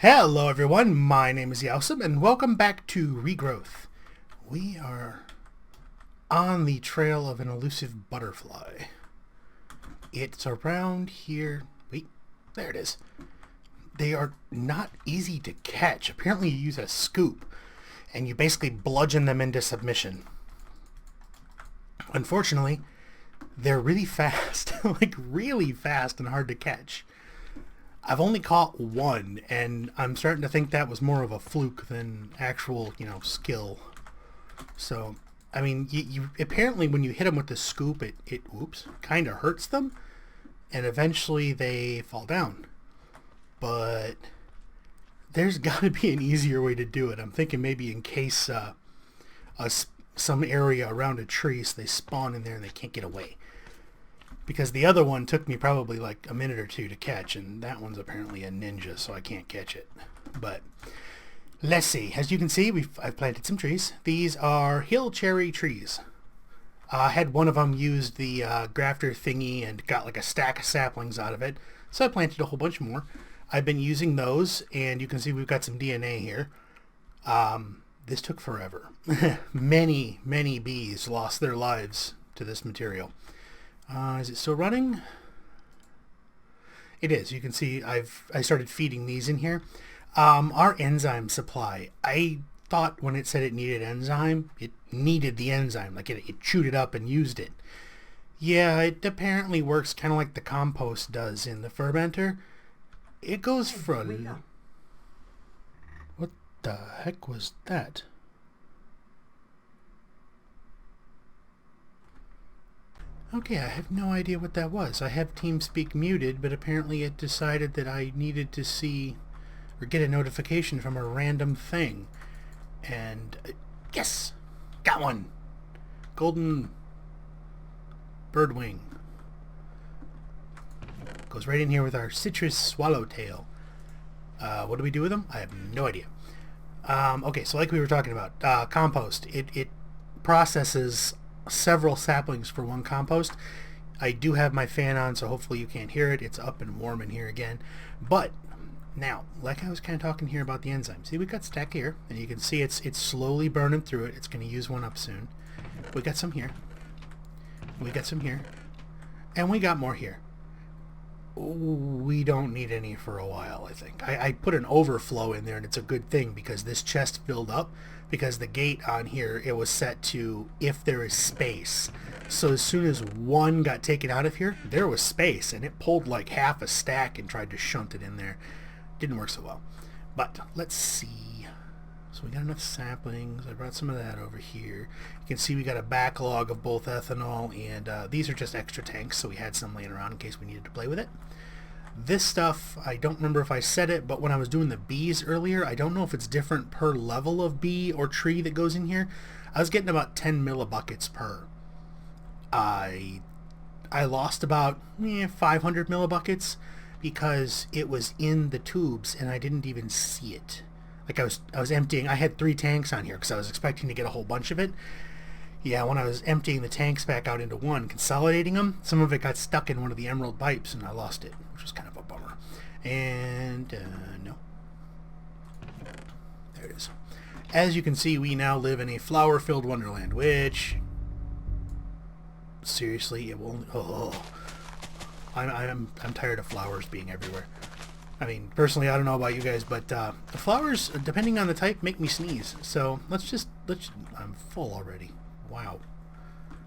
Hello everyone, my name is Yowsum and welcome back to Regrowth. We are on the trail of an elusive butterfly. It's around here. Wait, there it is. They are not easy to catch. Apparently you use a scoop and you basically bludgeon them into submission. Unfortunately, they're really fast, like really fast and hard to catch. I've only caught one, and I'm starting to think that was more of a fluke than actual, skill. So, I mean, you apparently when you hit them with the scoop, it kind of hurts them, and eventually they fall down. But there's got to be an easier way to do it. I'm thinking maybe in case some area around a tree, so they spawn in there and they can't get away. Because the other one took me probably like a minute or two to catch, and that one's apparently a ninja, so I can't catch it. But let's see. As you can see, I've planted some trees. These are hill cherry trees. I had one of them used the grafter thingy and got like a stack of saplings out of it, so I planted a whole bunch more. I've been using those, and you can see we've got some DNA here. This took forever. Many bees lost their lives to this material. Is it still running? It is. You can see I started feeding these in here. Our enzyme supply. I thought when it said it needed enzyme, it needed the enzyme. Like it chewed it up and used it. Yeah, it apparently works kind of like the compost does in the fermenter. It goes from... What the heck was that? Okay, I have no idea what that was. I have TeamSpeak muted, but apparently it decided that I needed to see or get a notification from a random thing. And yes! Got one! Golden birdwing. Goes right in here with our citrus swallowtail. What do we do with them? I have no idea. Okay, so like we were talking about, compost. It processes several saplings for one compost. I do have my fan on, so hopefully you can't hear it. It's up and warm in here again. But now, like I was kind of talking here about the enzyme. See, we've got stack here, and you can see it's slowly burning through it. It's going to use one up soon. We got some here. We got some here. And we got more here. We don't need any for a while, I think. I put an overflow in there, and it's a good thing because this chest filled up because the gate on here, it was set to if there is space. So as soon as one got taken out of here, there was space, and it pulled like half a stack and tried to shunt it in there. Didn't work so well. But let's see. So we got enough saplings. I brought some of that over here. You can see we got a backlog of both ethanol, and these are just extra tanks, so we had some laying around in case we needed to play with it. This stuff, I don't remember if I said it, but when I was doing the bees earlier, I don't know if it's different per level of bee or tree that goes in here. I was getting about 10 millibuckets per. I lost about 500 millibuckets because it was in the tubes and I didn't even see it. Like I was emptying. I had 3 tanks on here because I was expecting to get a whole bunch of it. Yeah, when I was emptying the tanks back out into one, consolidating them, some of it got stuck in one of the emerald pipes and I lost it, which was kind of a bummer. And no. There it is. As you can see, we now live in a flower-filled wonderland, which... Seriously, it won't... Oh. I'm tired of flowers being everywhere. I mean, personally, I don't know about you guys, but the flowers, depending on the type, make me sneeze. So I'm full already. Wow.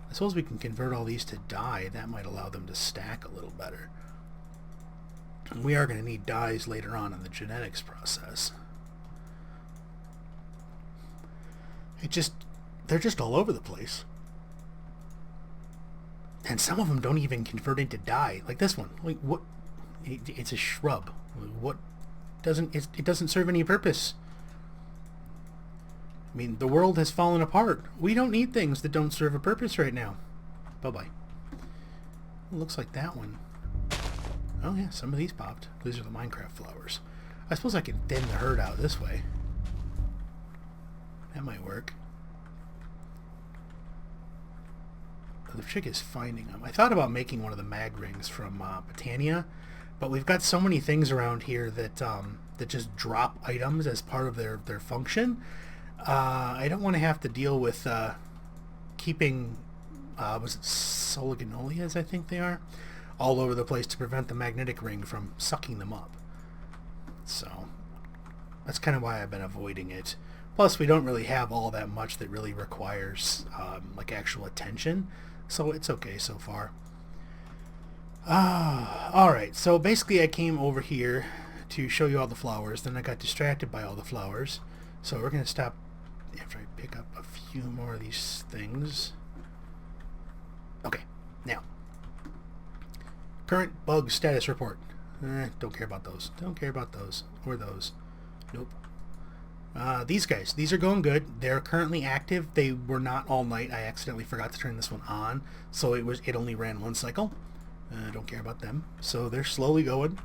I suppose we can convert all these to dye. That might allow them to stack a little better. And we are going to need dyes later on in the genetics process. They're just all over the place. And some of them don't even convert into dye. Like this one. Like what? It's a shrub. What it doesn't serve any purpose. I mean, the world has fallen apart. We don't need things that don't serve a purpose right now. Bye-bye. Looks like that one. Oh yeah, some of these popped. These are the Minecraft flowers. I suppose I can thin the herd out this way. That might work. The trick is finding them. I thought about making one of the mag rings from Botania, but we've got so many things around here that that just drop items as part of their function. I don't want to have to deal with keeping, was it soligonolias, I think they are, all over the place to prevent the magnetic ring from sucking them up. So that's kind of why I've been avoiding it. Plus, we don't really have all that much that really requires like actual attention, so it's okay so far. Alright, so basically I came over here to show you all the flowers, then I got distracted by all the flowers, so we're going to stop after I pick up a few more of these things. Okay, now, current bug status report. Don't care about those. Don't care about those. Or those. Nope. These guys, these are going good. They're currently active. They were not all night. I accidentally forgot to turn this one on, so it only ran one cycle. Don't care about them. So they're slowly going.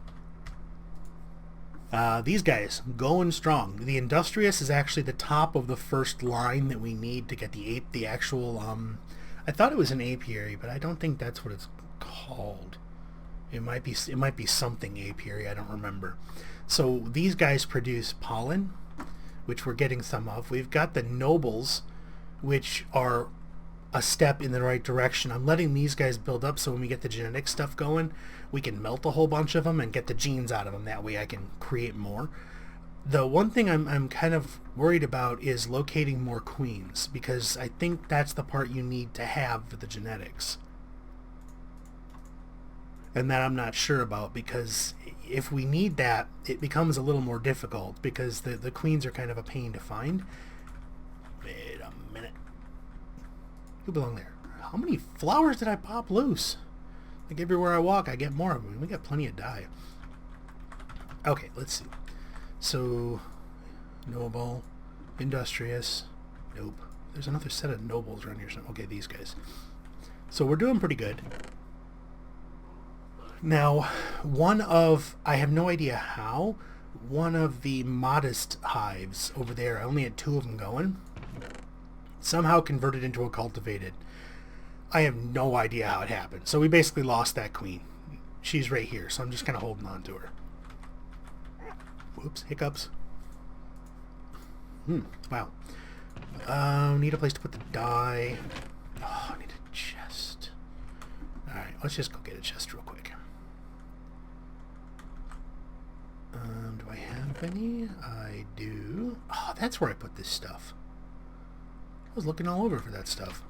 These guys, going strong. The Industrious is actually the top of the first line that we need to get the actual, I thought it was an apiary, but I don't think that's what it's called. It might be something apiary, I don't remember. So these guys produce pollen, which we're getting some of. We've got the nobles, which are a step in the right direction. I'm letting these guys build up so when we get the genetic stuff going, we can melt a whole bunch of them and get the genes out of them. That way I can create more. The one thing I'm kind of worried about is locating more queens, because I think that's the part you need to have for the genetics. And that I'm not sure about, because if we need that, it becomes a little more difficult, because the queens are kind of a pain to find. Wait a minute. You belong there. How many flowers did I pop loose? Like everywhere I walk, I get more of them. We got plenty of dye. Okay, let's see. So, noble, industrious. Nope. There's another set of nobles around here. Okay, these guys. So we're doing pretty good. Now, I have no idea how, one of the modest hives over there, I only had 2 of them going, somehow converted into a cultivated. I have no idea how it happened. So we basically lost that queen. She's right here, so I'm just kind of holding on to her. Whoops, hiccups. Wow. Need a place to put the dye. Oh, I need a chest. Alright, let's just go get a chest real quick. Do I have any? I do. Oh, that's where I put this stuff. I was looking all over for that stuff.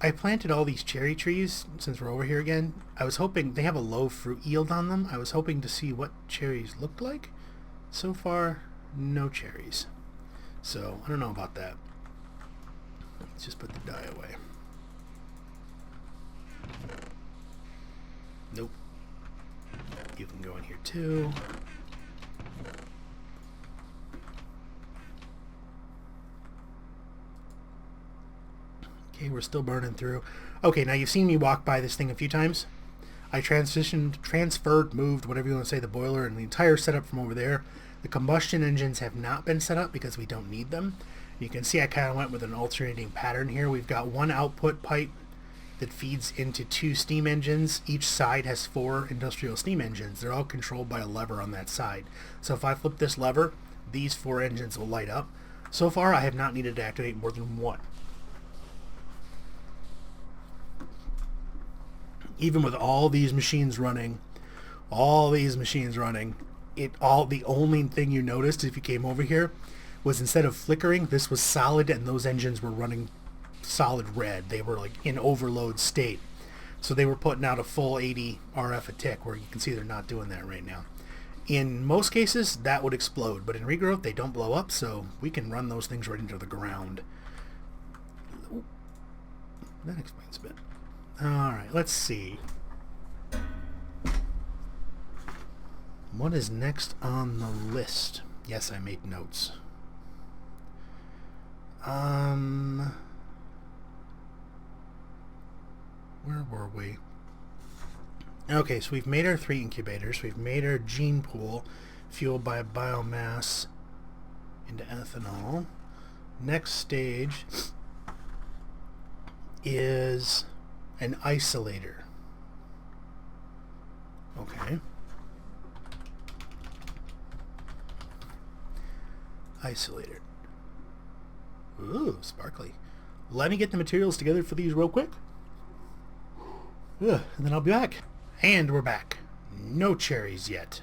I planted all these cherry trees since we're over here again. I was hoping, they have a low fruit yield on them. I was hoping to see what cherries looked like. So far, no cherries. So, I don't know about that. Let's just put the dye away. Nope. You can go in here too. Okay, we're still burning through. Okay, now you've seen me walk by this thing a few times. I transferred, moved, whatever you want to say, the boiler and the entire setup from over there. The combustion engines have not been set up because we don't need them. You can see I kind of went with an alternating pattern here. We've got one output pipe that feeds into 2 steam engines. Each side has 4 industrial steam engines. They're all controlled by a lever on that side. So if I flip this lever, these 4 engines will light up. So far, I have not needed to activate more than 1. Even with all these machines running, the only thing you noticed if you came over here was instead of flickering, this was solid and those engines were running solid red. They were like in overload state. So they were putting out a full 80 RF a tick, where you can see they're not doing that right now. In most cases, that would explode, but in Regrowth, they don't blow up, so we can run those things right into the ground. Ooh, that explains a bit. Alright, let's see. What is next on the list? Yes, I made notes. Where were we? Okay, so we've made our 3 incubators. We've made our gene pool fueled by biomass into ethanol. Next stage is an isolator. Okay. Isolator. Ooh, sparkly. Let me get the materials together for these real quick. Ugh, and then I'll be back. And we're back. No cherries yet.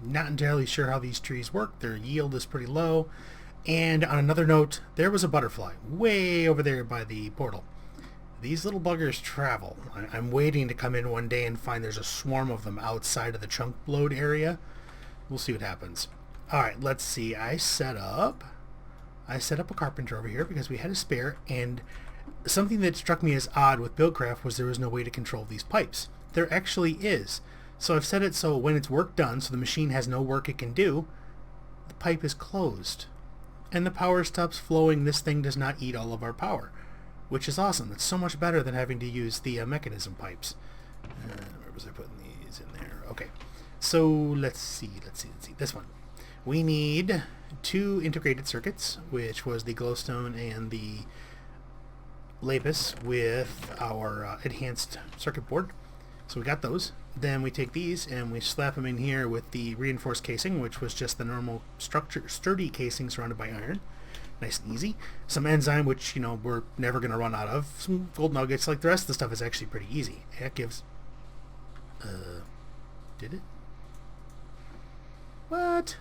Not entirely sure how these trees work. Their yield is pretty low. And on another note, there was a butterfly way over there by the portal. These little buggers travel. I'm waiting to come in one day and find there's a swarm of them outside of the chunk load area. We'll see what happens. Alright, let's see. I set up a carpenter over here because we had a spare, and something that struck me as odd with Buildcraft was there was no way to control these pipes. There actually is. So I've set it so when it's work done, so the machine has no work it can do, the pipe is closed. And the power stops flowing. This thing does not eat all of our power, which is awesome. It's so much better than having to use the mechanism pipes. Where was I putting these in there? Okay, so let's see. This one. We need 2 integrated circuits, which was the glowstone and the lapis with our enhanced circuit board. So we got those. Then we take these and we slap them in here with the reinforced casing, which was just the normal sturdy casing surrounded by iron. Nice and easy. Some enzyme, which, you know, we're never going to run out of. Some gold nuggets. Like the rest of the stuff is actually pretty easy. That gives... Did it? What?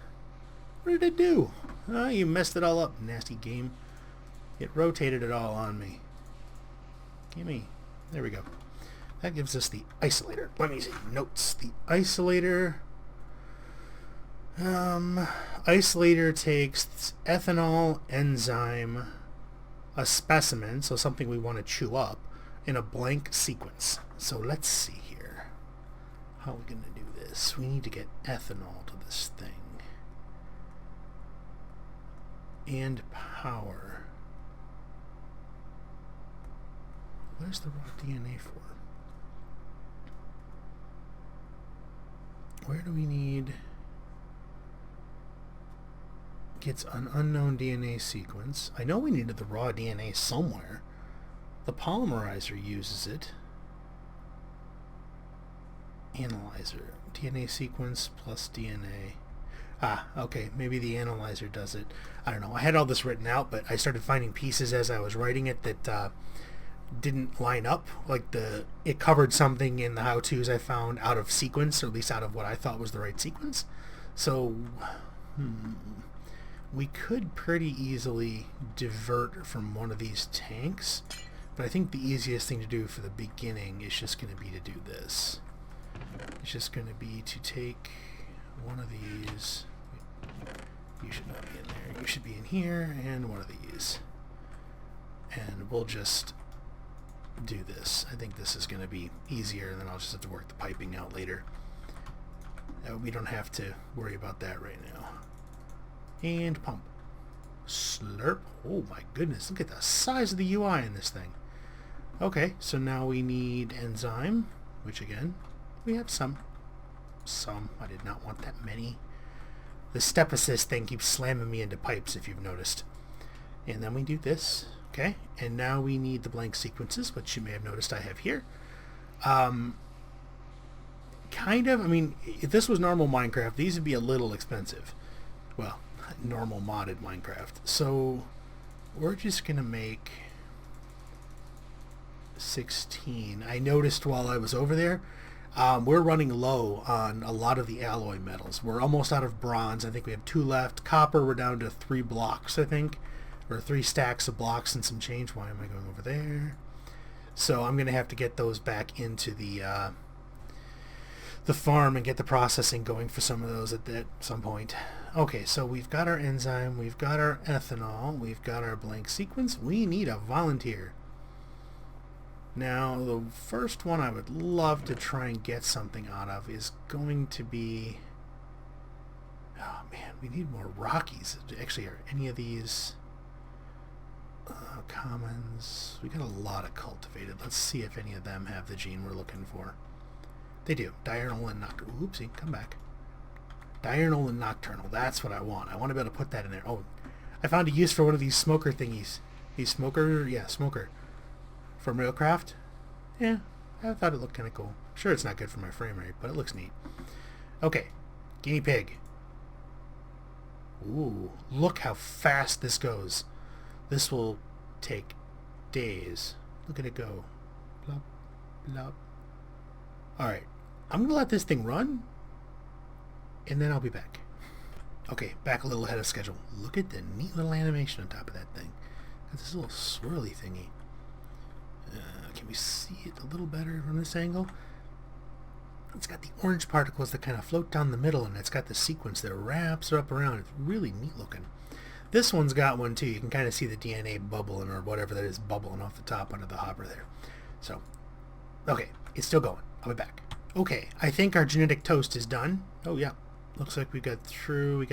What did it do? Oh, you messed it all up, nasty game. It rotated it all on me. Gimme. There we go. That gives us the isolator. Let me see. Notes. The isolator... isolator takes ethanol, enzyme, a specimen, so something we want to chew up, in a blank sequence. So let's see here. How are we going to do this? We need to get ethanol to this thing. And power. What is the raw DNA for? Where do we need... Gets an unknown DNA sequence. I know we needed the raw DNA somewhere. The polymerizer uses it. Analyzer. DNA sequence plus DNA. Ah, okay. Maybe the analyzer does it. I don't know. I had all this written out, but I started finding pieces as I was writing it that didn't line up. Like it covered something in the how-tos I found out of sequence, or at least out of what I thought was the right sequence. So, we could pretty easily divert from one of these tanks, but I think the easiest thing to do for the beginning is just going to be to do this. It's just going to be to take one of these. You should not be in there. You should be in here, and one of these. And we'll just do this. I think this is going to be easier, and then I'll just have to work the piping out later. We don't have to worry about that right now. And pump. Slurp. Oh my goodness, look at the size of the UI in this thing. Okay, so now we need enzyme, which again, we have some. I did not want that many. The step assist thing keeps slamming me into pipes, if you've noticed. And then we do this. Okay, and now we need the blank sequences, which you may have noticed I have here. Kind of, I mean, if this was normal Minecraft, these would be a little expensive. Well, normal modded Minecraft. So we're just gonna make 16. I noticed while I was over there, we're running low on a lot of the alloy metals. We're almost out of bronze. I think we have 2 left. Copper, we're down to 3 blocks, I think, or 3 stacks of blocks and some change. Why am I going over there? So I'm gonna have to get those back into the farm and get the processing going for some of those at some point. Okay, so we've got our enzyme, we've got our ethanol, we've got our blank sequence. We need a volunteer. Now, the first one I would love to try and get something out of is going to be... Oh man, we need more Rockies. Actually, are any of these commons? We got a lot of cultivated. Let's see if any of them have the gene we're looking for. They do. Diurnal and Nocturnal. Oopsie, come back. Diurnal and Nocturnal. That's what I want. I want to be able to put that in there. Oh, I found a use for one of these smoker thingies. These smoker... Yeah, smoker. From Regrowth. Yeah, I thought it looked kind of cool. Sure, it's not good for my frame rate, but it looks neat. Okay. Guinea pig. Ooh, look how fast this goes. This will take days. Look at it go. Blop, blop. Alright, I'm going to let this thing run, and then I'll be back. Okay, back a little ahead of schedule. Look at the neat little animation on top of that thing. Got this little swirly thingy. Can we see it a little better from this angle? It's got the orange particles that kind of float down the middle, and it's got the sequence that wraps up around. It's really neat looking. This one's got one too. You can kind of see the DNA bubbling, or whatever that is, bubbling off the top under the hopper there. So, okay, it's still going. I'll be back. Okay, I think our genetic toast is done. Oh yeah, looks like we got 2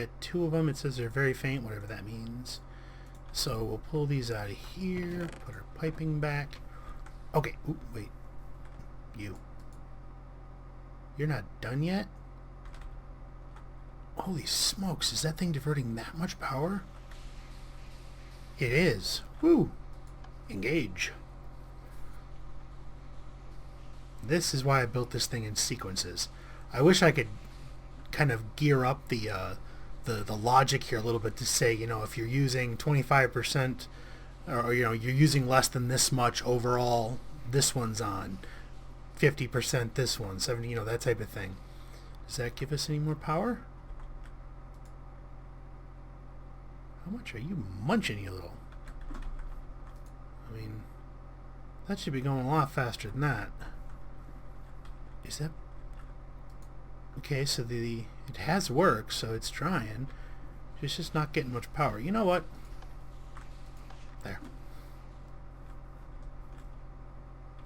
of them. It says they're very faint, whatever that means. So we'll pull these out of here, put our piping back. Okay, ooh, wait. You're not done yet? Holy smokes, is that thing diverting that much power? It is. Woo! Engage. This is why I built this thing in sequences. I wish I could kind of gear up the logic here a little bit to say, you know, if you're using 25%, or you know, you're using less than this much overall, this one's on. 50% this one, 70, you know, that type of thing. Does that give us any more power? How much are you munching, you little? I mean, that should be going a lot faster than that. Is that... Okay, so it has worked, so it's trying. It's just not getting much power. You know what? There.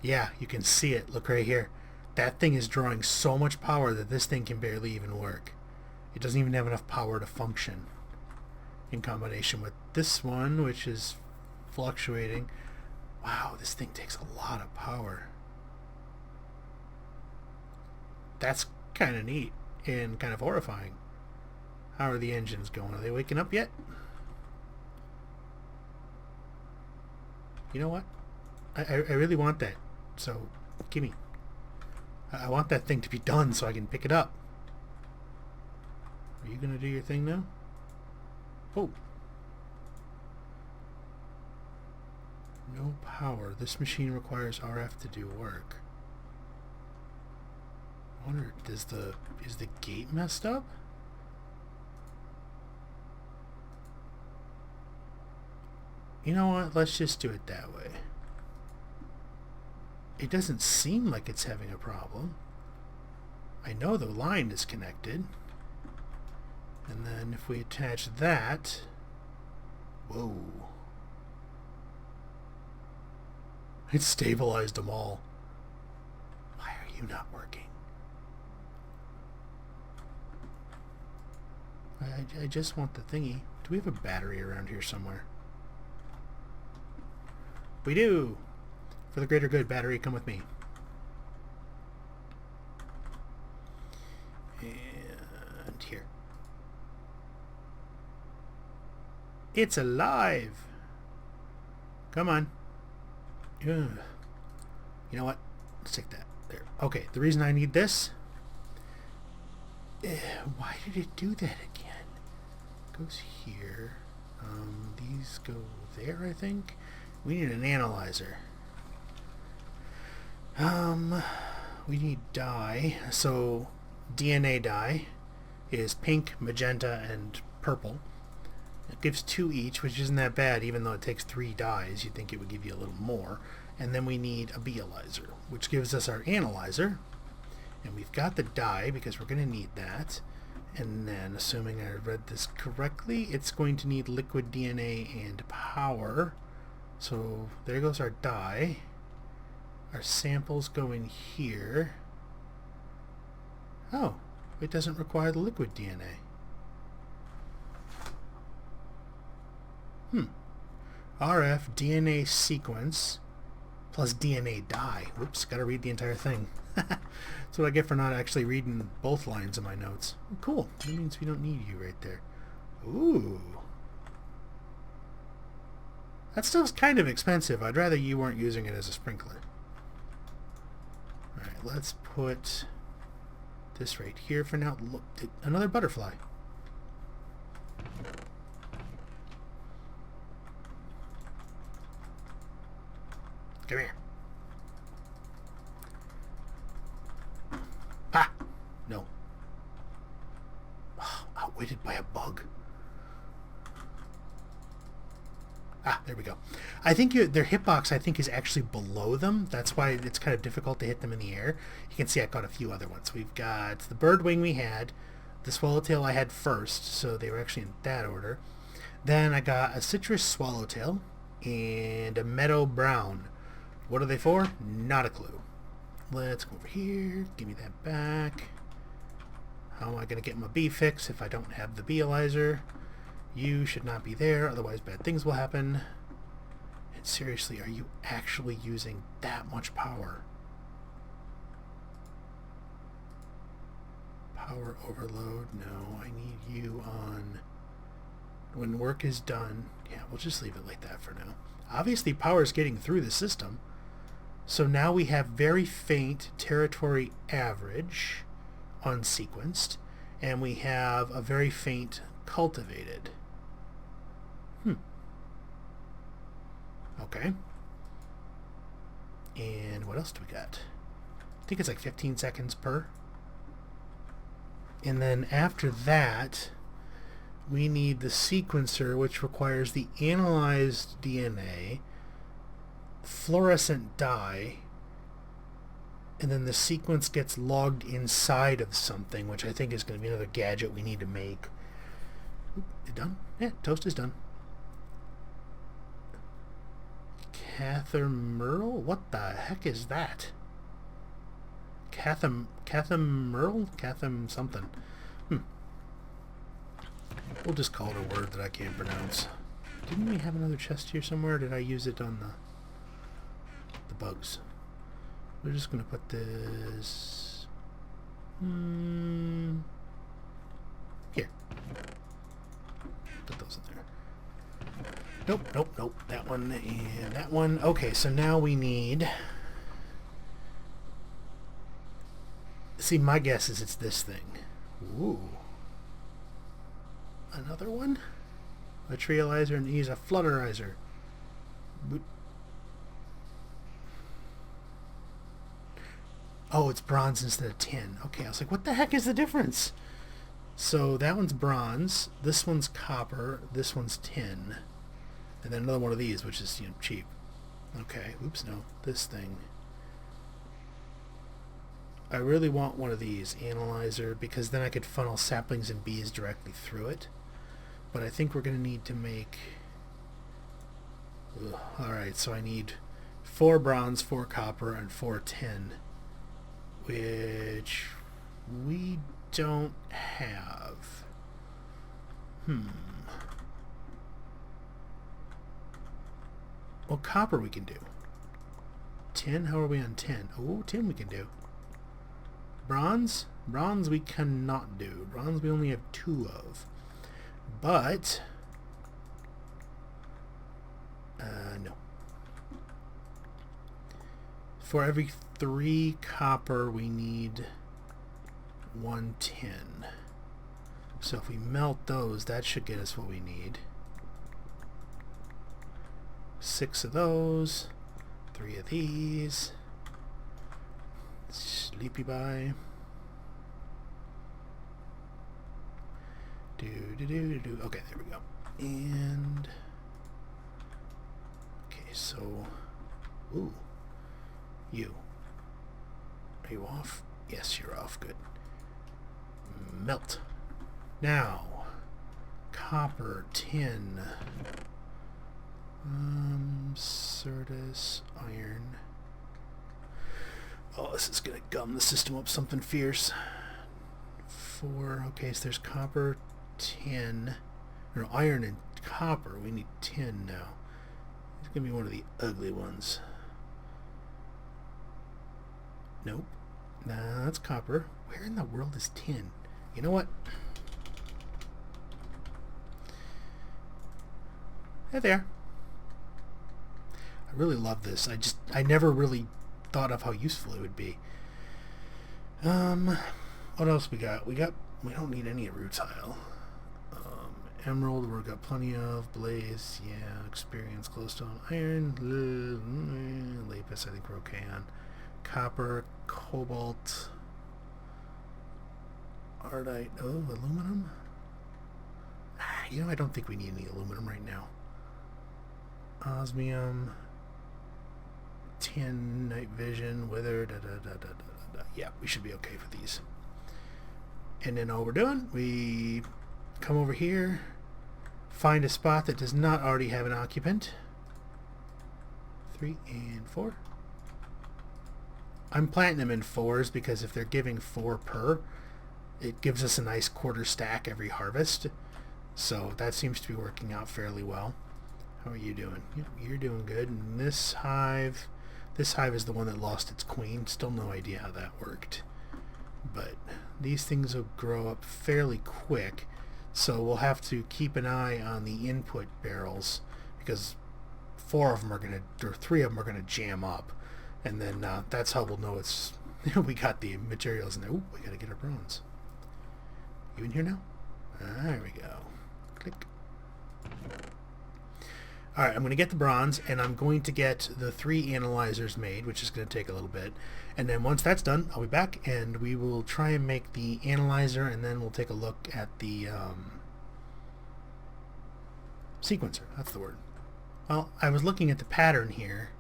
Yeah, you can see it. Look right here. That thing is drawing so much power that this thing can barely even work. It doesn't even have enough power to function. In combination with this one, which is fluctuating. Wow, this thing takes a lot of power. That's kind of neat and kind of horrifying. How are the engines going? Are they waking up yet? You know what? I really want that. So, gimme. I want that thing to be done so I can pick it up. Are you going to do your thing now? Oh. No power. This machine requires RF to do work. I wonder, is the gate messed up? You know what? Let's just do it that way. It doesn't seem like it's having a problem. I know the line is connected. And then if we attach that... Whoa. It stabilized them all. Why are you not working? I just want the thingy. Do we have a battery around here somewhere? We do! For the greater good, battery, come with me. And here. It's alive! Come on. Ugh. You know what? Let's take that. There. Okay, the reason I need this... why did it do that again? Goes here. These go there, I think. We need an analyzer. We need dye. So DNA dye is pink, magenta, and purple. It gives 2 each, which isn't that bad, even though it takes 3 dyes. You'd think it would give you a little more. And then we need a Bealyzer, which gives us our analyzer. And we've got the dye because we're going to need that. And then, assuming I read this correctly, it's going to need liquid DNA and power. So there goes our dye. Our samples go in here. Oh, it doesn't require the liquid DNA. RF DNA sequence plus DNA dye. Whoops, gotta read the entire thing. That's what I get for not actually reading both lines of my notes. Oh, cool. That means we don't need you right there. Ooh. That stuff's kind of expensive. I'd rather you weren't using it as a sprinkler. Alright, let's put this right here for now. Look, another butterfly. Come here. Ha! No. Oh, outwitted by a bug. Ah, there we go. I think their hitbox, I think, is actually below them. That's why it's kind of difficult to hit them in the air. You can see I got a few other ones. We've got the birdwing we had. The swallowtail I had first, so they were actually in that order. Then I got a citrus swallowtail and a meadow brown. What are they for? Not a clue. Let's go over here. Give me that back. How am I going to get my bee fix if I don't have the beealyzer? You should not be there, otherwise bad things will happen. And seriously, are you actually using that much power? Power overload? No, I need you on... When work is done... Yeah, we'll just leave it like that for now. Obviously, power is getting through the system. So now we have very faint territory average unsequenced, and we have a very faint cultivated. Okay. And what else do we got? I think it's like 15 seconds per. And then after that, we need the sequencer, which requires the analyzed DNA, fluorescent dye, and then the sequence gets logged inside of something, which I think is going to be another gadget we need to make. Oop, it done? Yeah, toast is done. Cathermerl? What the heck is that? Cathermerl? Catham something. We'll just call it a word that I can't pronounce. Didn't we have another chest here somewhere? Or did I use it on the bugs? We're just going to put this... Here. Put those in there. Nope. That one and that one. Okay, so now we need... See, my guess is it's this thing. Ooh. Another one? A trializer and use a flutterizer. Oh, it's bronze instead of tin. Okay, I was like, what the heck is the difference? So that one's bronze, this one's copper, this one's tin. And then another one of these, which is, cheap. Okay, oops, no, this thing. I really want one of these, analyzer, because then I could funnel saplings and bees directly through it. But I think we're going to need to make... Alright, so I need 4 bronze, 4 copper, and 4 tin. Which we don't have. Well, copper we can do. Tin? How are we on tin? Oh, tin we can do. Bronze? Bronze we cannot do. Bronze we only have 2 of. But... no. For every 3 copper we need 1 tin. So if we melt those, that should get us what we need. 6 of those, 3 of these. Sleepy bye. Okay, there we go. And okay, so ooh, you. Are you off? Yes, you're off. Good. Melt. Now, copper, tin, Certus, iron. Oh, this is gonna gum the system up something fierce. 4. Okay, so there's copper, tin, or iron and copper. We need tin now. It's gonna be one of the ugly ones. Nope. Nah, that's copper. Where in the world is tin? You know what? Hey there. I really love this. I never really thought of how useful it would be. What else we got? We don't need any rutile. Emerald, we've got plenty of. Blaze, yeah. Experience, glowstone, iron, lapis, I think we're okay on. Copper, cobalt, ardite, oh, aluminum? You know, I don't think we need any aluminum right now. Osmium, tin, night vision, wither, yeah, we should be okay for these. And then all we're doing, we come over here, find a spot that does not already have an occupant. 3 and 4. I'm planting them in 4s because if they're giving 4 per, it gives us a nice quarter stack every harvest. So that seems to be working out fairly well. How are you doing? You're doing good. And this hive is the one that lost its queen. Still no idea how that worked. But these things will grow up fairly quick. So we'll have to keep an eye on the input barrels because 4 of them are going to, or 3 of them are going to jam up. And then that's how we'll know it's, we got the materials in there. Ooh, we got to get our bronze. You in here now? There we go. Click. Alright, I'm going to get the bronze, and I'm going to get the 3 analyzers made, which is going to take a little bit. And then once that's done, I'll be back, and we will try and make the analyzer, and then we'll take a look at the sequencer. That's the word. Well, I was looking at the pattern here,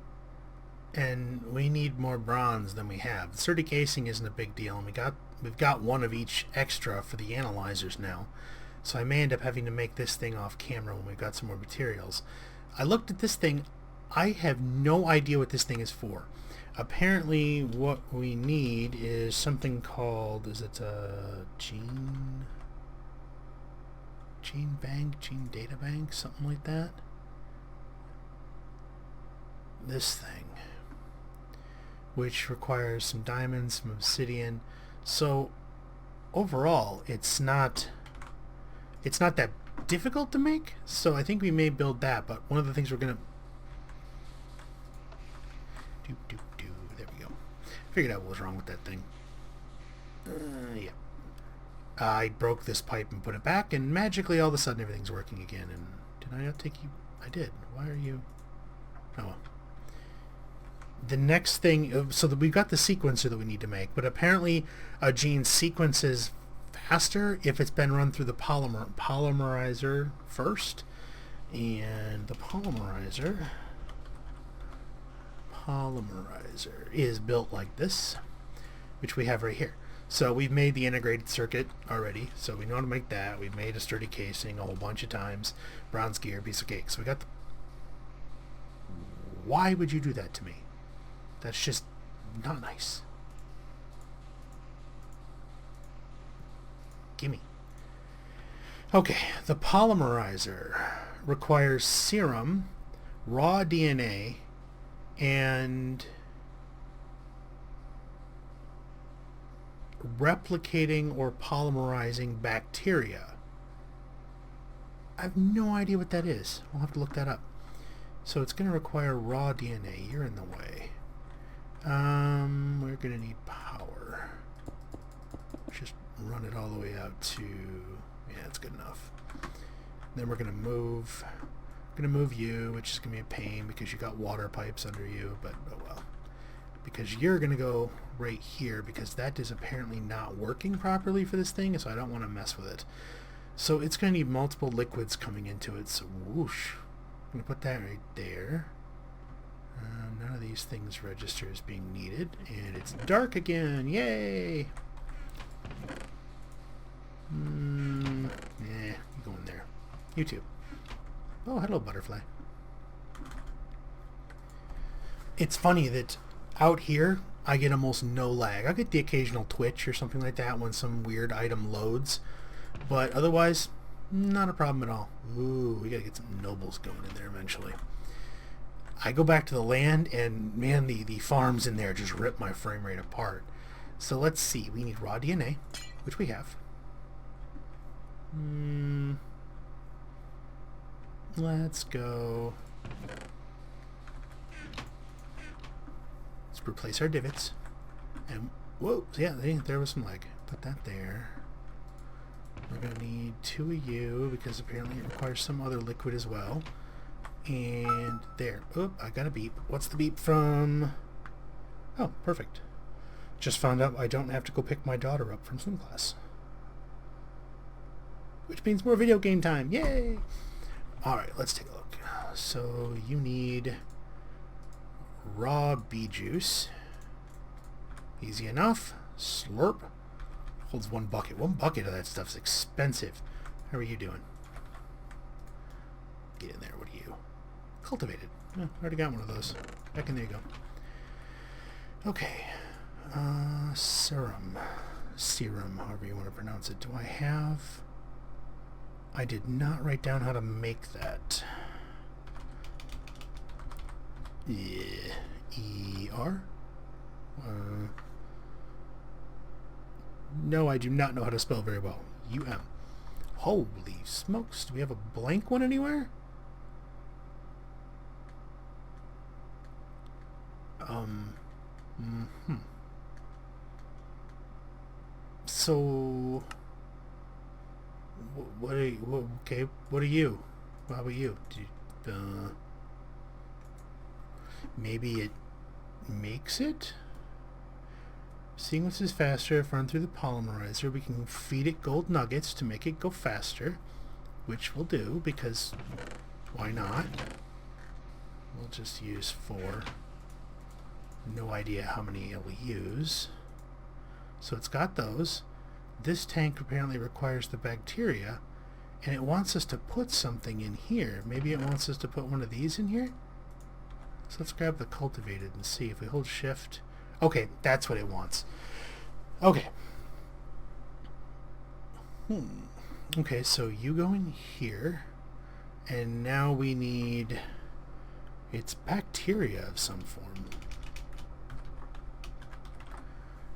and we need more bronze than we have. The sturdy casing isn't a big deal, and we've got 1 of each extra for the analyzers now. So I may end up having to make this thing off camera when we've got some more materials. I looked at this thing. I have no idea what this thing is for. Apparently what we need is something called, is it a gene bank, gene data bank, something like that? This thing, which requires some diamonds, some obsidian. So overall it's not that difficult to make, so I think we may build that. But one of the things we're gonna there we go. Figured out what was wrong with that thing. Yeah, I broke this pipe and put it back, and magically all of a sudden everything's working again. And did I not take you? I did. Why are you? Oh, the next thing, so that we've got the sequencer that we need to make, but apparently a gene sequences faster if it's been run through the polymerizer first. And the polymerizer is built like this, which we have right here. So we've made the integrated circuit already, so we know how to make that. We've made a sturdy casing a whole bunch of times, bronze gear, piece of cake. So we got the... Why would you do that to me? That's just not nice. Gimme. Okay, the polymerizer requires serum, raw DNA, and replicating or polymerizing bacteria. I have no idea what that is. We'll have to look that up. So it's going to require raw DNA. You're in the way. We're going to need power. Just run it all the way out to... Yeah, that's good enough. Then we're going to move you, which is going to be a pain because you got water pipes under you, but oh well. Because you're going to go right here because that is apparently not working properly for this thing, so I don't want to mess with it. So it's going to need multiple liquids coming into it, so whoosh. I'm going to put that right there. None of these things register as being needed, and it's dark again. Yay! Yeah, you go in there. You too. Oh, hello, butterfly. It's funny that out here, I get almost no lag. I get the occasional twitch or something like that when some weird item loads, but otherwise, not a problem at all. Ooh, we gotta get some nobles going in there eventually. I go back to the land, and man, the farms in there just rip my frame rate apart. So let's see. We need raw DNA, which we have. Let's go. Let's replace our divots. And whoa, yeah, there was some lag. Put that there. We're going to need 2 of you because apparently it requires some other liquid as well. And there. Oh, I got a beep. What's the beep from? Oh, perfect. Just found out I don't have to go pick my daughter up from swim class. Which means more video game time. Yay! Alright, let's take a look. So you need raw bee juice. Easy enough. Slurp. Holds 1 bucket. 1 bucket of that stuff's expensive. How are you doing? Get in there. What are you? Cultivated. Oh, already got one of those. Back in there you go. Okay. Serum. Serum, however you want to pronounce it. Do I have... I did not write down how to make that. Yeah. E-R? No, I do not know how to spell very well. U-M. Holy smokes. Do we have a blank one anywhere? So... What are you... Okay, what are you? How about you? Maybe it makes it? Sequences faster if run through the polymerizer. We can feed it gold nuggets to make it go faster, which we'll do because why not? We'll just use 4. No idea how many it'll use. So it's got those. This tank apparently requires the bacteria, and it wants us to put something in here. Maybe it wants us to put one of these in here? So let's grab the cultivated and see if we hold shift. Okay, that's what it wants. Okay. Okay, so you go in here, and now we need... It's bacteria of some form.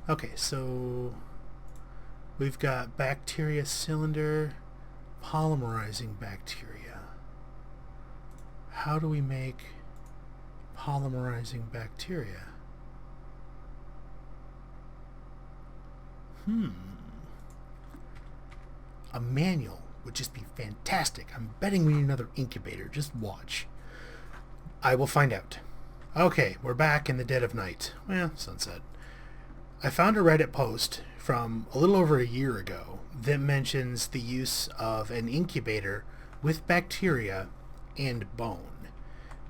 Okay, so we've got bacteria cylinder, polymerizing bacteria. How do we make polymerizing bacteria? A manual would just be fantastic. I'm betting we need another incubator. Just watch. I will find out. Okay, we're back in the dead of night. Well, sunset. I found a Reddit post from a little over a year ago that mentions the use of an incubator with bacteria and bone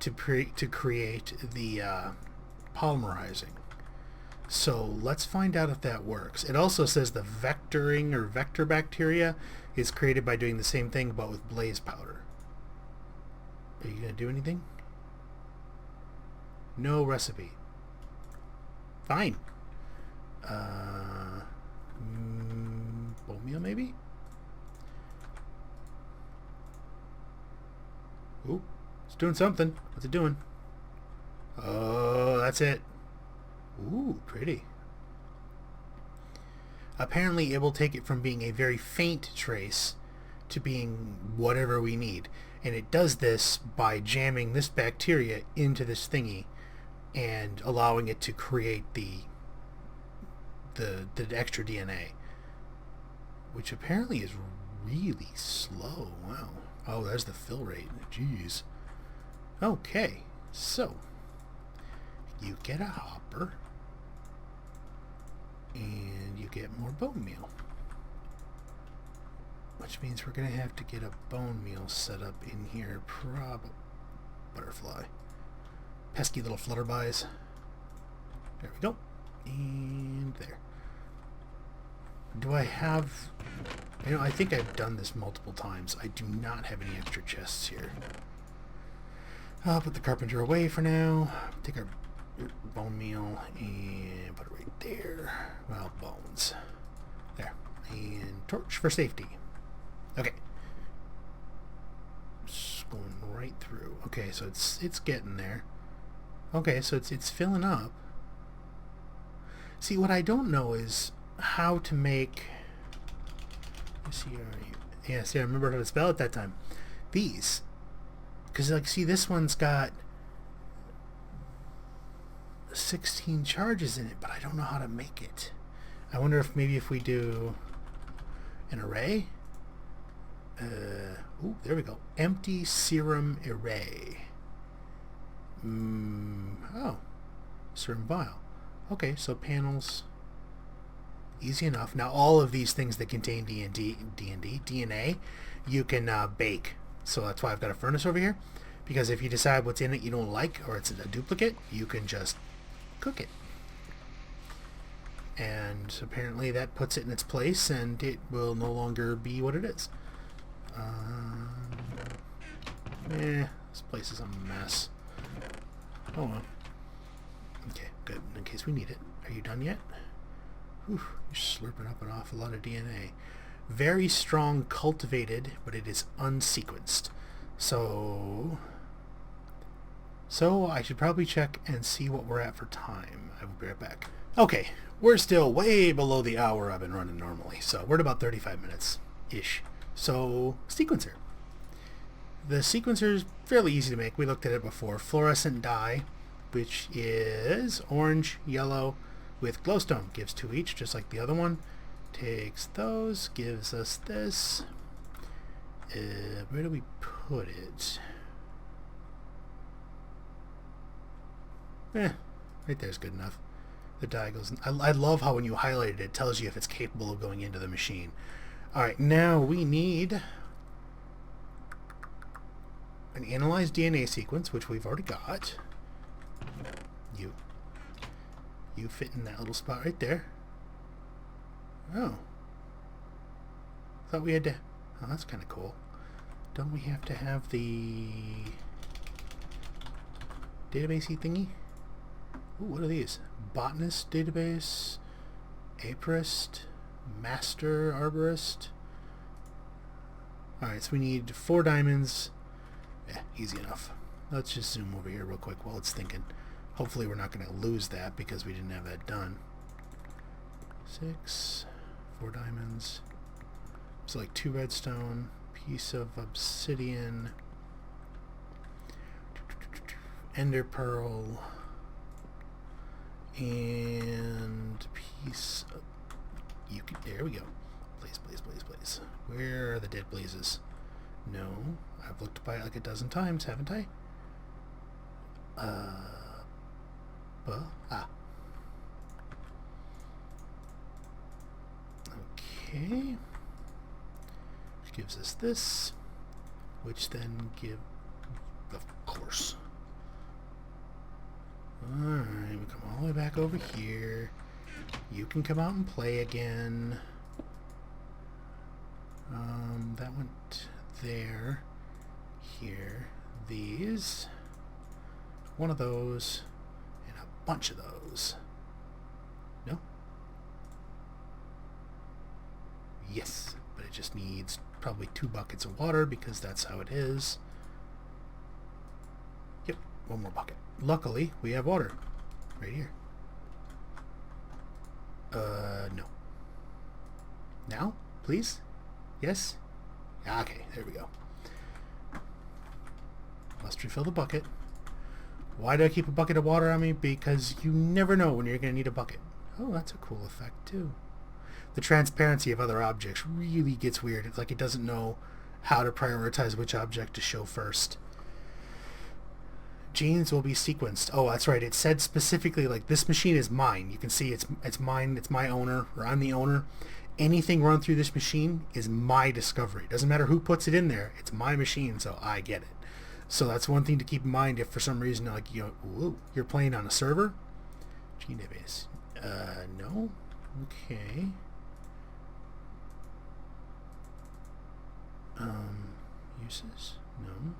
to create the polymerizing. So let's find out if that works. It also says the vectoring or vector bacteria is created by doing the same thing but with blaze powder. Are you going to do anything? No recipe. Fine. Bone meal maybe? Ooh, it's doing something. What's it doing? Oh, that's it. Ooh, pretty. Apparently it will take it from being a very faint trace to being whatever we need. And it does this by jamming this bacteria into this thingy and allowing it to create the extra DNA, which apparently is really slow. Wow. Oh, there's the fill rate. Jeez. Okay, so you get a hopper and you get more bone meal, which means we're gonna have to get a bone meal set up in here. Butterfly, pesky little flutterbys. There we go. And there. Do I have... I think I've done this multiple times. I do not have any extra chests here. I'll put the carpenter away for now. Take our bone meal and put it right there. Well, bones. There. And torch for safety. Okay. Just going right through. Okay, so it's getting there. Okay, so it's filling up. See, what I don't know is how to make... Yeah, see, I remember how to spell it that time. These. Because, like, see, this one's got 16 charges in it, but I don't know how to make it. I wonder if maybe if we do an array? Ooh, there we go. Empty serum array. Oh, serum vial. Okay, so panels. Easy enough. Now all of these things that contain DNA, you can bake. So that's why I've got a furnace over here. Because if you decide what's in it you don't like, or it's a duplicate, you can just cook it. And apparently that puts it in its place, and it will no longer be what it is. This place is a mess. Oh well. Okay, good. In case we need it. Are you done yet? Whew, you're slurping up an awful lot of DNA. Very strong cultivated, but it is unsequenced. So I should probably check and see what we're at for time. I will be right back. Okay, we're still way below the hour I've been running normally, so we're at about 35 minutes-ish. So, sequencer. The sequencer is fairly easy to make. We looked at it before. Fluorescent dye, which is orange, yellow, with glowstone. Gives 2 each, just like the other one. Takes those, gives us this. Where do we put it? Right there's good enough. The dye goes in. I love how when you highlight it, it tells you if it's capable of going into the machine. Alright, now we need an analyzed DNA sequence, which we've already got. You fit in that little spot right there. Oh. Thought we had to... Oh, that's kind of cool. Don't we have to have the database-y thingy? Ooh, what are these? Botanist database, apiarist, master arborist. Alright, so we need 4 diamonds. Yeah, easy enough. Let's just zoom over here real quick while it's thinking. Hopefully we're not going to lose that because we didn't have that done. 6, 4 diamonds. It's like 2 redstone, piece of obsidian, ender pearl, and piece of... there we go. Blaze, blaze, blaze, blaze. Where are the dead blazes? No. I've looked by it like a dozen times, haven't I? Okay. Which gives us this. Which then give... Of course. Alright, we come all the way back over here. You can come out and play again. That went there. Here. These. One of those. And a bunch of those. No? Yes. But it just needs probably 2 buckets of water because that's how it is. Yep. 1 more bucket. Luckily, we have water. Right here. No. Now? Please? Yes? Okay, there we go. Must refill the bucket. Why do I keep a bucket of water on me? Because you never know when you're going to need a bucket. Oh, that's a cool effect, too. The transparency of other objects really gets weird. It's like it doesn't know how to prioritize which object to show first. Genes will be sequenced. Oh, that's right. It said specifically, like, this machine is mine. You can see it's mine. It's my owner, or I'm the owner. Anything run through this machine is my discovery. It doesn't matter who puts it in there. It's my machine, so I get it. So that's one thing to keep in mind if for some reason, like, you know, ooh, you're playing on a server. Gene database. No. Okay. Uses? No.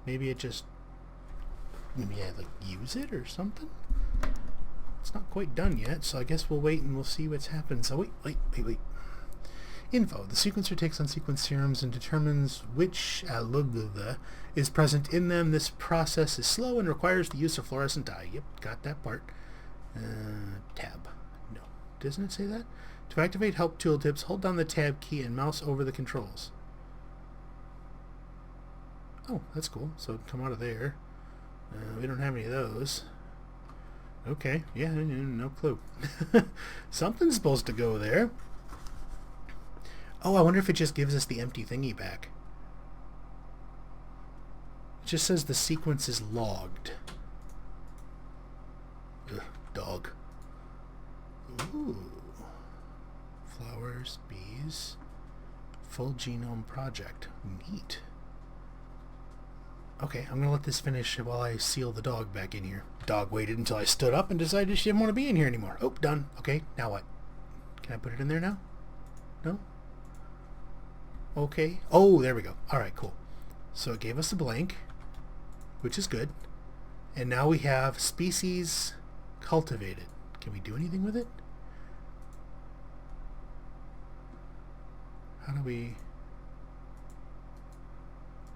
Maybe it just... Maybe I, like, use it or something? It's not quite done yet, so I guess we'll wait and we'll see what's happened. So wait. Info. The sequencer takes unsequenced serums and determines which is present in them. This process is slow and requires the use of fluorescent dye. Yep, got that part. Tab. No. Doesn't it say that? To activate help tooltips, hold down the tab key and mouse over the controls. Oh, that's cool. So it'd come out of there. We don't have any of those. Okay, yeah, no clue. Something's supposed to go there. Oh, I wonder if it just gives us the empty thingy back. It just says the sequence is logged. Ugh, dog. Ooh. Flowers, bees, full genome project. Neat. Okay, I'm gonna let this finish while I seal the dog back in here. Dog waited until I stood up and decided she didn't want to be in here anymore. Oh, done. Okay, now what? Can I put it in there now? No? Okay. Oh, there we go. Alright, cool. So it gave us a blank, which is good. And now we have species cultivated. Can we do anything with it? How do we...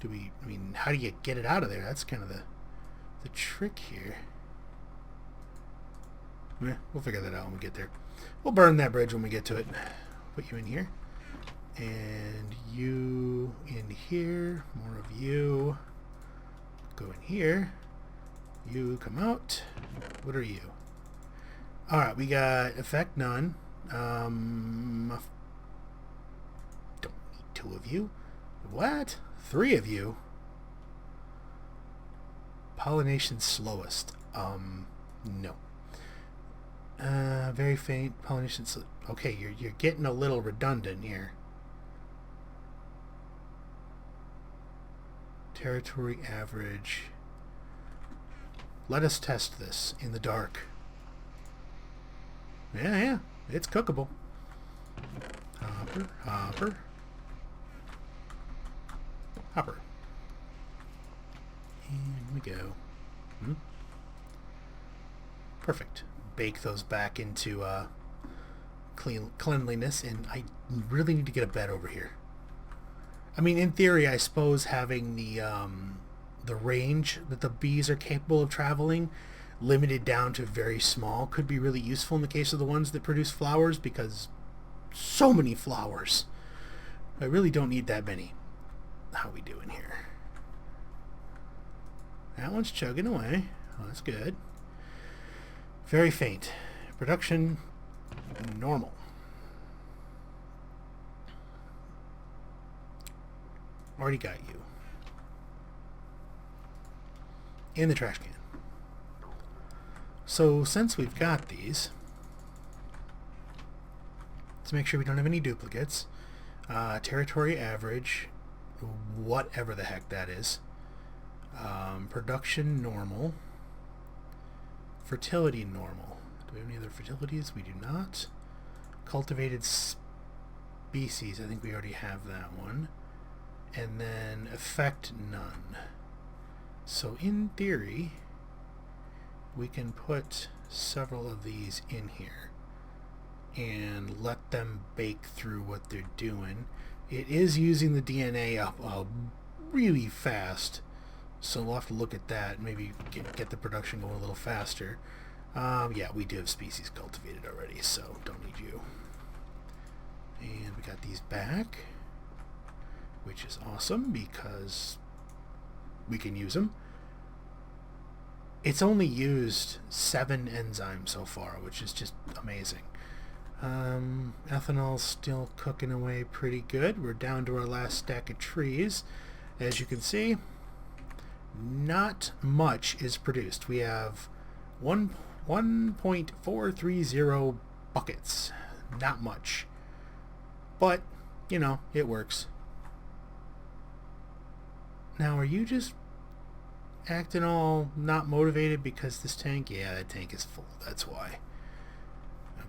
I mean, how do you get it out of there? That's kind of the trick here. We'll figure that out when we get there. We'll burn that bridge when we get to it. Put you in here. And you in here. More of you. Go in here. You come out. What are you? Alright, we got effect none. Don't need 2 of you. What? 3 of you? Pollination slowest. No. Very faint pollination. Okay, you're getting a little redundant here. Territory average. Let us test this in the dark. Yeah, it's cookable. Hopper, hopper. Hopper. And we go. Perfect. Bake those back into cleanliness, and I really need to get a bed over here. I mean, in theory, I suppose having the range that the bees are capable of traveling limited down to very small could be really useful in the case of the ones that produce flowers, because so many flowers. I really don't need that many. How we doing here? That one's chugging away. Oh, that's good. Very faint. Production normal. Already got you. In the trash can. So since we've got these, let's make sure we don't have any duplicates. Territory average, whatever the heck that is. Production normal. Fertility normal. Do we have any other fertilities? We do not. Cultivated species. I think we already have that one. And then effect none. So in theory, we can put several of these in here and let them bake through what they're doing. It is using the DNA up really fast, so we'll have to look at that, maybe get the production going a little faster. Yeah, we do have species cultivated already, so don't need you. And we got these back, which is awesome because we can use them. It's only used 7 enzymes so far, which is just amazing. Ethanol's still cooking away pretty good. We're down to our last stack of trees. As you can see, not much is produced. We have 1.430 buckets. Not much. But, you know, it works. Now, are you just acting all not motivated because this tank? Yeah, that tank is full. That's why.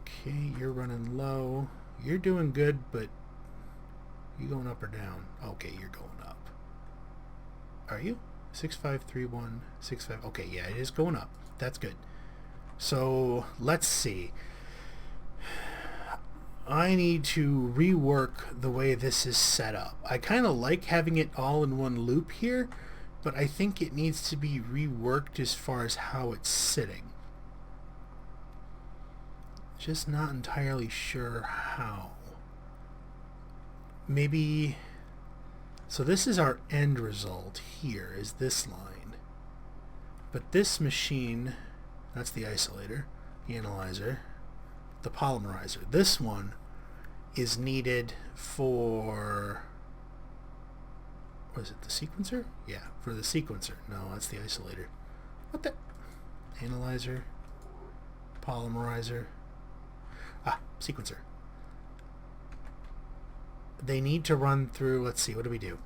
Okay, you're running low. You're doing good, but you going up or down? Okay, you're going up. Are you? 653165. Okay, yeah, it is going up. That's good. So let's see. I need to rework the way this is set up. I kind of like having it all in one loop here, but I think it needs to be reworked as far as how it's sitting. Just not entirely sure how. Maybe... So this is our end result here, is this line. But this machine, that's the isolator, the analyzer, the polymerizer. This one is needed for, what is it, the sequencer? Yeah, for the sequencer. No, that's the isolator. What the? Analyzer, polymerizer, sequencer. They need to run through, let's see, what do we do?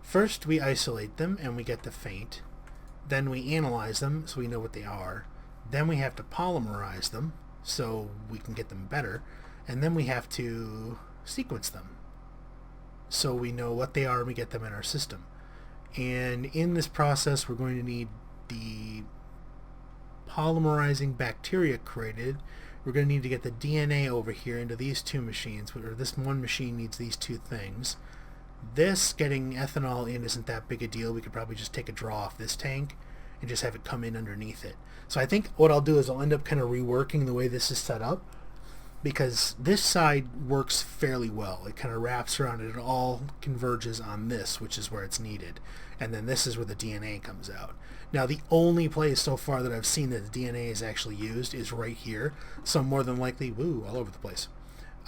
First we isolate them and we get the faint. Then we analyze them so we know what they are. Then we have to polymerize them so we can get them better. And then we have to sequence them so we know what they are and we get them in our system. And in this process we're going to need the polymerizing bacteria created. We're going to need to get the DNA over here into these two machines, or this one machine needs these two things. This getting ethanol in isn't that big a deal. We could probably just take a draw off this tank and just have it come in underneath it. So I think what I'll do is I'll end up kind of reworking the way this is set up, because this side works fairly well. It kind of wraps around it. It all converges on this, which is where it's needed. And then this is where the DNA comes out. Now, the only place so far that I've seen that the DNA is actually used is right here. So more than likely, all over the place.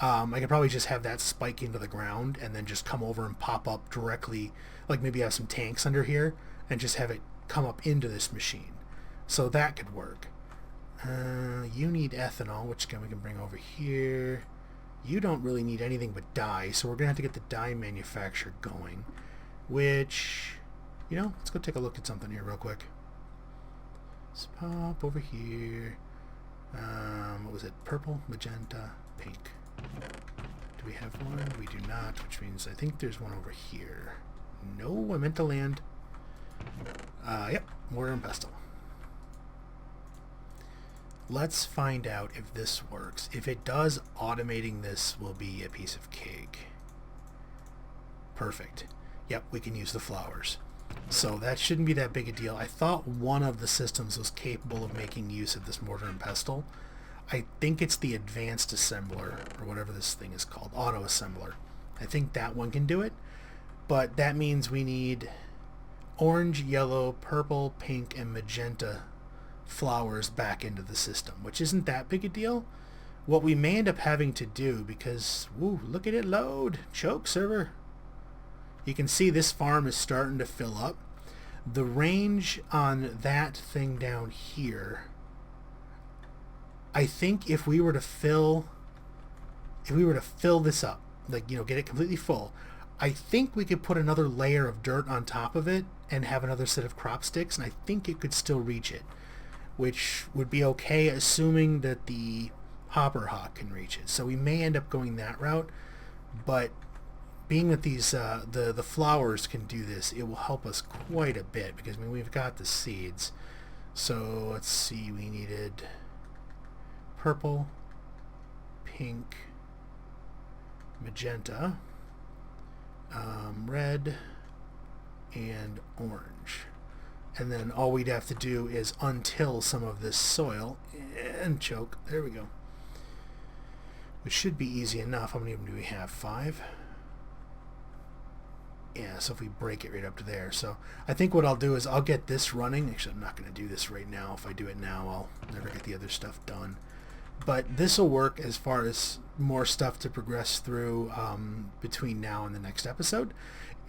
I could probably just have that spike into the ground and then just come over and pop up directly, like maybe have some tanks under here and just have it come up into this machine. So that could work. You need ethanol, which again we can bring over here. You don't really need anything but dye, so we're going to have to get the dye manufacturer going, which, let's go take a look at something here real quick. Let's pop over here. What was it? Purple, magenta, pink. Do we have one? We do not, which means I think there's one over here. No, I meant to land. Yep, mortar and pestle. Let's find out if this works. If it does, automating this will be a piece of cake. Perfect. Yep, we can use the flowers. So that shouldn't be that big a deal. I thought one of the systems was capable of making use of this mortar and pestle. I think it's the advanced assembler, or whatever this thing is called, auto assembler. I think that one can do it, but that means we need orange, yellow, purple, pink, and magenta flowers back into the system, which isn't that big a deal. What we may end up having to do, because, look at it load, choke server. You can see this farm is starting to fill up. The range on that thing down here, I think if we were to fill this up, like, get it completely full, I think we could put another layer of dirt on top of it and have another set of crop sticks, and I think it could still reach it, which would be okay, assuming that the hopper hawk can reach it. So we may end up going that route, but being that these the flowers can do this, it will help us quite a bit, because we've got the seeds. So let's see, we needed purple, pink, magenta, red, and orange. And then all we'd have to do is untill some of this soil and choke. There we go. Which should be easy enough. How many of them do we have? 5? Yeah, so if we break it right up to there. So I think what I'll do is I'll get this running. Actually, I'm not going to do this right now. If I do it now, I'll never get the other stuff done. But this will work as far as more stuff to progress through between now and the next episode.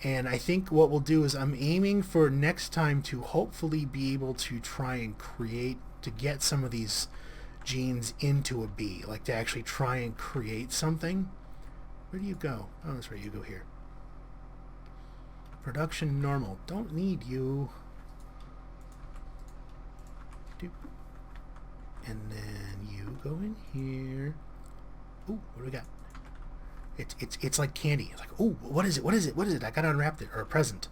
And I think what we'll do is I'm aiming for next time to hopefully be able to try and to get some of these genes into a bee, like to actually try and create something. Where do you go? Oh, that's right, you go here. Production normal. Don't need you. Doop. And then you go in here. Ooh, what do we got? It's like candy. It's like, ooh, what is it? What is it? What is it? I gotta unwrap it, or a present.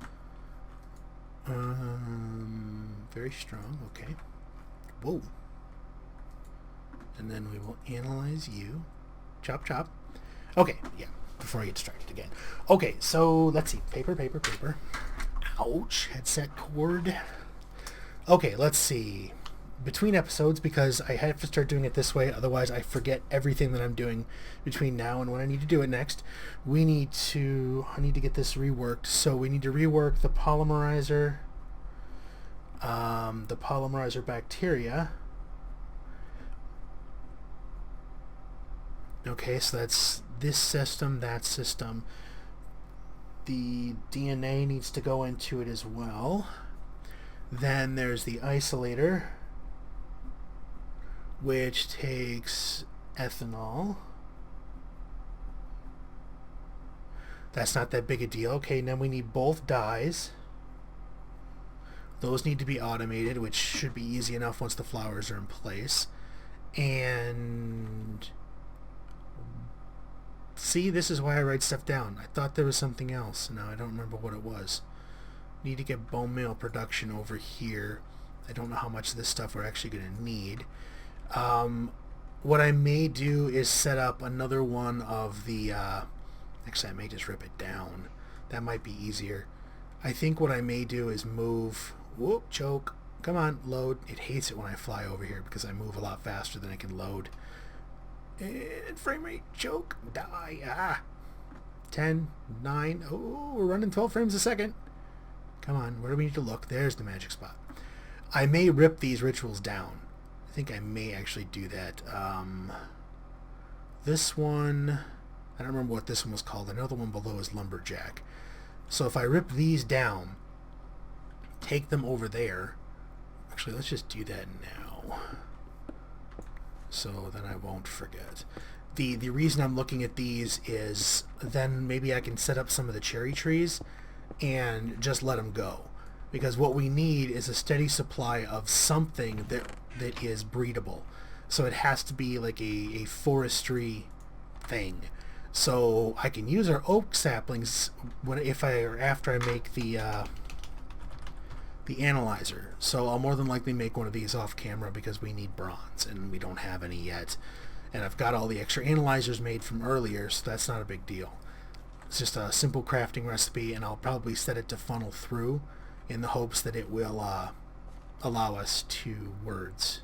Very strong. Okay. Whoa. And then we will analyze you. Chop, chop. Okay, yeah. Before I get distracted again. Okay, so let's see. Paper. Ouch. Headset cord. Okay, let's see. Between episodes, because I have to start doing it this way, otherwise I forget everything that I'm doing between now and when I need to do it next. I need to get this reworked. So we need to rework the polymerizer bacteria. Okay, so that's this system, that system. The DNA needs to go into it as well. Then there's the isolator, which takes ethanol. That's not that big a deal. Okay, now we need both dyes. Those need to be automated, which should be easy enough once the flowers are in place. And see, this is why I write stuff down. I thought there was something else. Now I don't remember what it was. Need to get bone meal production over here. I don't know how much of this stuff we're actually going to need. What I may do is set up another one of the... actually, I may just rip it down. That might be easier. I think what I may do is move... Whoop, choke. Come on, load. It hates it when I fly over here because I move a lot faster than I can load. And frame rate, choke, die. Ah. 10, 9. Oh, we're running 12 frames a second. Come on, where do we need to look? There's the magic spot. I may rip these rituals down. I think I may actually do that. This one, I don't remember what this one was called. I know the one below is Lumberjack. So if I rip these down, take them over there. Actually, let's just do that now, so then I won't forget. The reason I'm looking at these is then maybe I can set up some of the cherry trees and just let them go. Because what we need is a steady supply of something that is breedable. So it has to be like a forestry thing. So I can use our oak saplings after I make the analyzer. So I'll more than likely make one of these off camera because we need bronze and we don't have any yet. And I've got all the extra analyzers made from earlier, so that's not a big deal. It's just a simple crafting recipe, and I'll probably set it to funnel through in the hopes that it will allow us to words.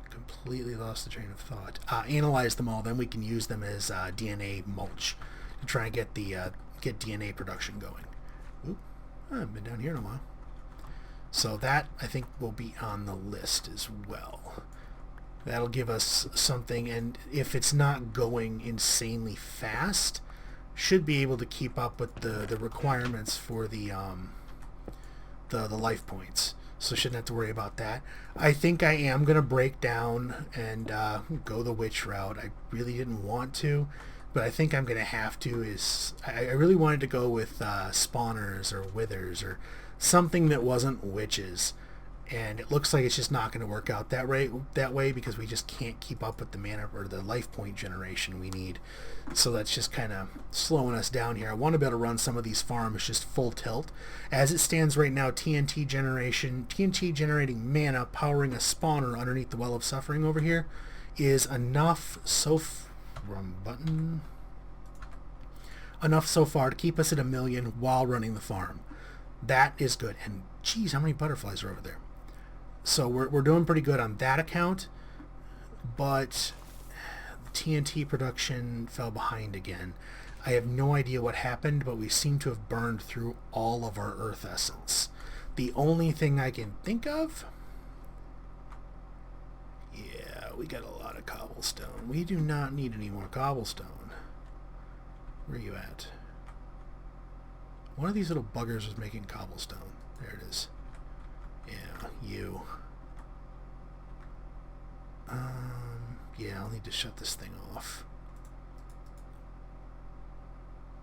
Completely lost the train of thought. Analyze them all, then we can use them as DNA mulch to try and get DNA production going. Oop. I haven't been down here in a while. So that, I think, will be on the list as well. That'll give us something, and if it's not going insanely fast, should be able to keep up with the requirements for the life points. So shouldn't have to worry about that. I think I am going to break down and go the witch route. I really didn't want to, but I think I'm going to have to. I really wanted to go with spawners or withers or something that wasn't witches. And it looks like it's just not going to work out that way because we just can't keep up with the mana or the life point generation we need. So that's just kind of slowing us down here. I want to be able to run some of these farms just full tilt. As it stands right now, TNT generating mana powering a spawner underneath the Well of Suffering over here is enough enough so far to keep us at 1 million while running the farm. That is good. And geez, how many butterflies are over there? So we're doing pretty good on that account, but TNT production fell behind again. I have no idea what happened, but we seem to have burned through all of our earth essence. The only thing I can think of... Yeah, we got a lot of cobblestone. We do not need any more cobblestone. Where are you at? One of these little buggers was making cobblestone. There it is. Yeah, you. Yeah, I'll need to shut this thing off.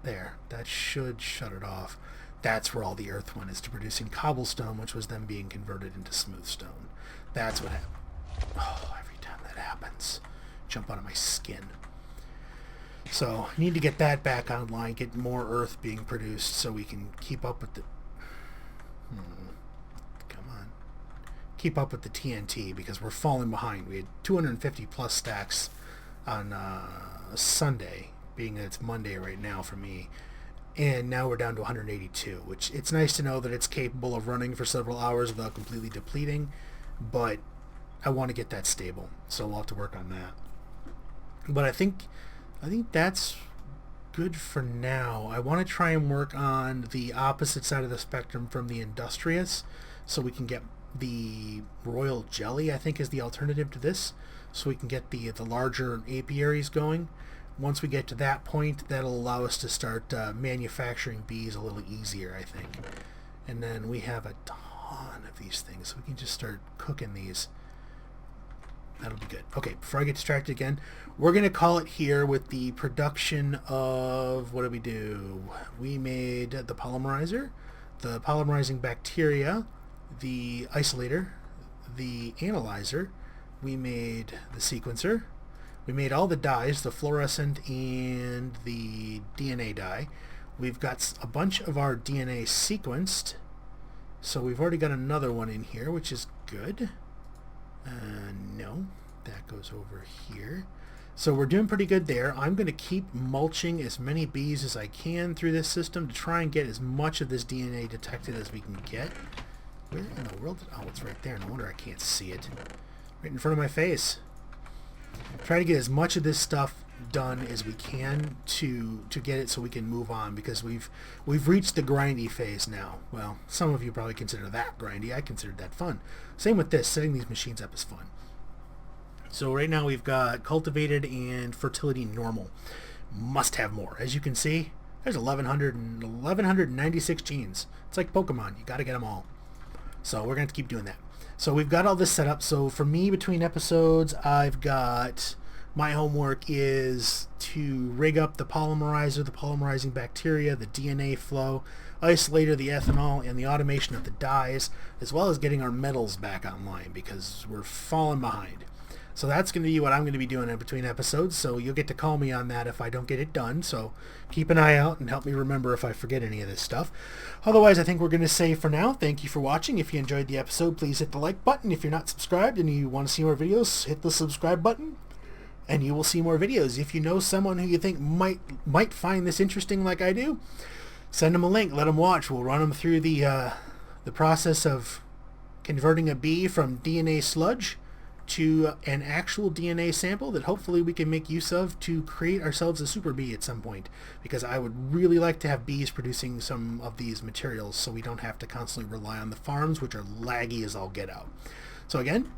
There, that should shut it off. That's where all the earth went, is to producing cobblestone, which was then being converted into smooth stone. That's what happened. Oh, every time that happens. Jump out of my skin. So, need to get that back online, get more earth being produced so we can keep up with the... Come on. Keep up with the TNT, because we're falling behind. We had 250 plus stacks on Sunday, being that it's Monday right now for me. And now we're down to 182, which it's nice to know that it's capable of running for several hours without completely depleting, but I want to get that stable, so we'll have to work on that. But I think that's good for now. I want to try and work on the opposite side of the spectrum from the Industrious, so we can get the Royal Jelly, I think, is the alternative to this. so we can get the larger apiaries going. Once we get to that point, that'll allow us to start manufacturing bees a little easier, I think. And then we have a ton of these things, so we can just start cooking these. That'll be good. Okay, before I get distracted again, we're going to call it here with the production of, what did we do? We made the polymerizer, the polymerizing bacteria, the isolator, the analyzer, we made the sequencer, we made all the dyes, the fluorescent and the DNA dye. We've got a bunch of our DNA sequenced, so we've already got another one in here, which is good. No, that goes over here. So we're doing pretty good there. I'm going to keep mulching as many bees as I can through this system to try and get as much of this DNA detected as we can get. Where in the world? Oh, it's right there. No wonder I can't see it. Right in front of my face. Try to get as much of this stuff done as we can to get it so we can move on, because we've reached the grindy phase now. Well, some of you probably consider that grindy. I considered that fun. Same with this. Setting these machines up is fun. So right now we've got cultivated and fertility normal. Must have more. As you can see, there's 1196 genes. It's like Pokemon. You got to get them all. So we're going to keep doing that. So we've got all this set up. So for me, between episodes, I've got... my homework is to rig up the polymerizer, the polymerizing bacteria, the DNA flow, isolator, the ethanol, and the automation of the dyes, as well as getting our metals back online, because we're falling behind. So that's going to be what I'm going to be doing in between episodes, so you'll get to call me on that if I don't get it done. So keep an eye out and help me remember if I forget any of this stuff. Otherwise, I think we're going to say for now, thank you for watching. If you enjoyed the episode, please hit the like button. If you're not subscribed and you want to see more videos, hit the subscribe button, and you will see more videos. If you know someone who you think might find this interesting like I do, send them a link, let them watch. We'll run them through the process of converting a bee from DNA sludge to an actual DNA sample that hopefully we can make use of to create ourselves a super bee at some point, because I would really like to have bees producing some of these materials so we don't have to constantly rely on the farms, which are laggy as all get out. So again,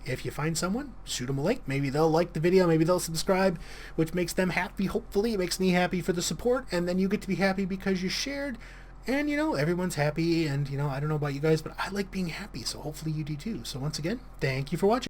if you find someone, shoot them a link. Maybe they'll like the video, maybe they'll subscribe, which makes them happy. Hopefully it makes me happy for the support, and then you get to be happy because you shared, and everyone's happy. And I don't know about you guys, but I like being happy, so hopefully you do too. So once again, thank you for watching.